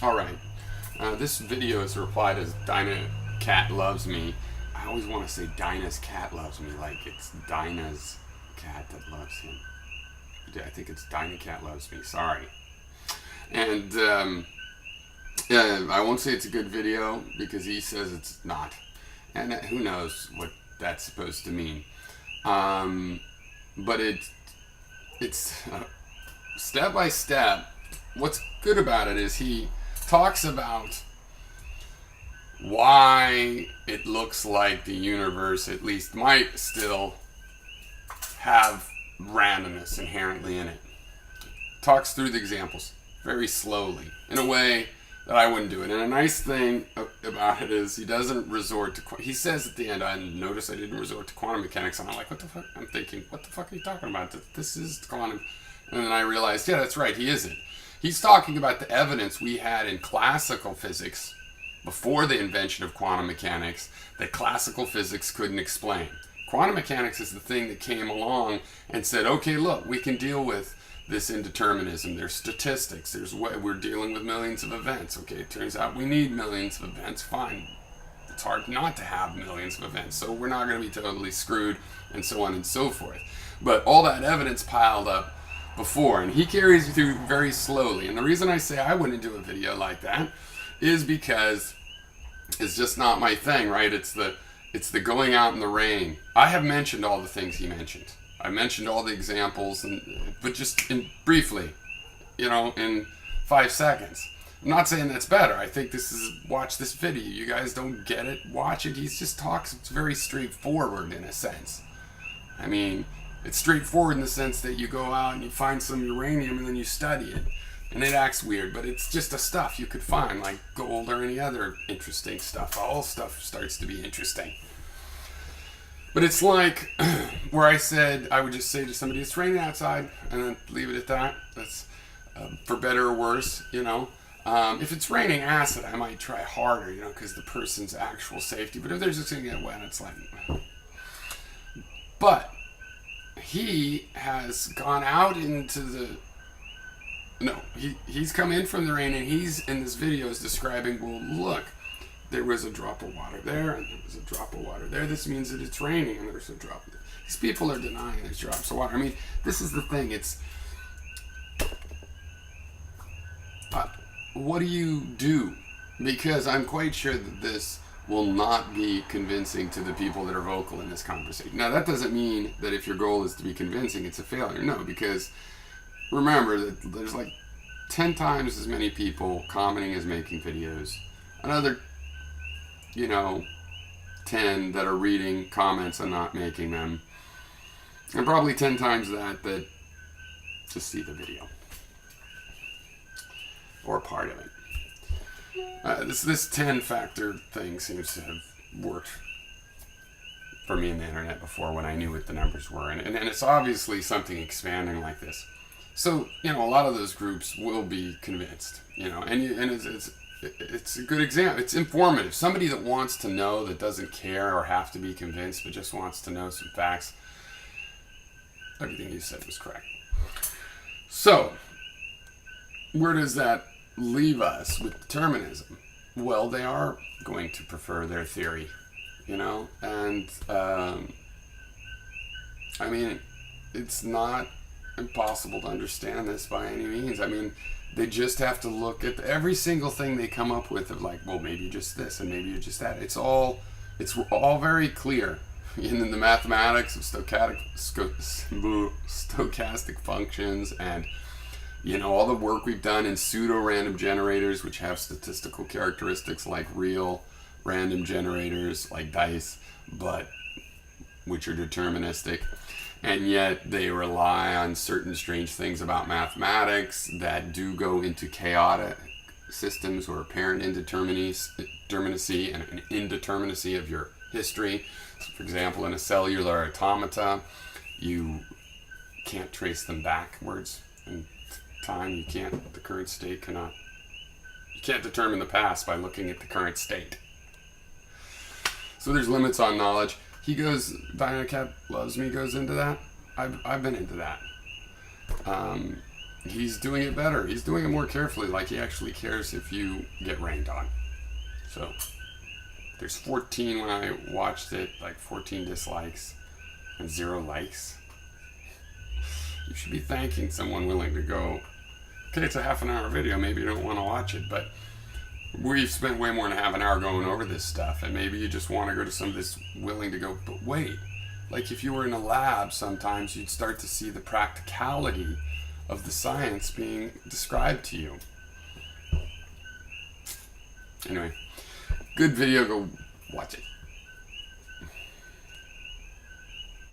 Alright, this video is a reply to Dinah Cat Loves Me. I always want to say Dinah's cat loves me, like it's Dinah's cat that loves him. I think it's Dinah Cat Loves Me, sorry. And I won't say it's a good video because he says it's not. And who knows what that's supposed to mean. But it's step by step. What's good about it is he talks about why it looks like the universe at least might still have randomness inherently in it. Talks through the examples very slowly in a way that I wouldn't do it. And a nice thing about it is he doesn't resort to, he says at the end, I noticed I didn't resort to quantum mechanics, and I'm like, what the fuck? I'm thinking, what the fuck are you talking about? This is quantum. And then I realized, yeah, that's right, he isn't. He's talking about the evidence we had in classical physics before the invention of quantum mechanics that classical physics couldn't explain. Quantum mechanics is the thing that came along and said, okay, look, we can deal with this indeterminism. There's statistics. We're dealing with millions of events. Okay, it turns out we need millions of events. Fine. It's hard not to have millions of events, so we're not going to be totally screwed, and so on and so forth. But all that evidence piled up before, and he carries you through very slowly. And the reason I say I wouldn't do a video like that is because it's just not my thing, right? It's the going out in the rain. I have mentioned all the things he mentioned. I mentioned all the examples, but just briefly, in 5 seconds. I'm not saying that's better. I think watch this video. You guys don't get it, watch it. He just talks, it's very straightforward in a sense. I mean, it's straightforward in the sense that you go out and you find some uranium and then you study it. And it acts weird, but it's just a stuff you could find, like gold or any other interesting stuff. All stuff starts to be interesting. But it's like where I would just say to somebody, it's raining outside, and then leave it at that. That's for better or worse, If it's raining acid, I might try harder, because the person's actual safety. But if they're just going to get wet, it's like... But he has gone out into the... No, he's come in from the rain, and he's, in this video, is describing, well, look, there was a drop of water there, and there was a drop of water there. This means that it's raining, and there's a drop. These people are denying there's drops of water. I mean, this is the thing. It's... what do you do? Because I'm quite sure that this will not be convincing to the people that are vocal in this conversation. Now, that doesn't mean that if your goal is to be convincing, it's a failure. No, because... remember that there's like 10 times as many people commenting as making videos. Another, 10 that are reading comments and not making them. And probably 10 times that just see the video. Or part of it. This 10 factor thing seems to have worked for me in the internet before when I knew what the numbers were. And it's obviously something expanding like this. So, a lot of those groups will be convinced, and it's a good example. It's informative. Somebody that wants to know, that doesn't care or have to be convinced, but just wants to know some facts. Everything you said was correct. So, where does that leave us with determinism? Well, they are going to prefer their theory, and, I mean, it's not impossible to understand this by any means. I mean, they just have to look at every single thing they come up with of like, well, maybe just this and maybe just that. It's all very clear in the mathematics of stochastic functions, and all the work we've done in pseudo-random generators, which have statistical characteristics like real random generators like dice, but which are deterministic. And yet they rely on certain strange things about mathematics that do go into chaotic systems or apparent indeterminacy and an indeterminacy of your history. So for example, in a cellular automata, you can't trace them backwards in time. The current state cannot. You can't determine the past by looking at the current state. So there's limits on knowledge. Dinah Cat Loves Me goes into that. I've been into that. he's doing it better. He's doing it more carefully, like he actually cares if you get rained on. So there's 14 when I watched it, like 14 dislikes and 0 likes. You should be thanking someone willing to go, okay, it's a half an hour video, maybe you don't want to watch it, but we've spent way more than half an hour going over this stuff, and maybe you just want to go to some of this willing to go, but wait, like if you were in a lab sometimes you'd start to see the practicality of the science being described to you. Anyway, good video, go watch it.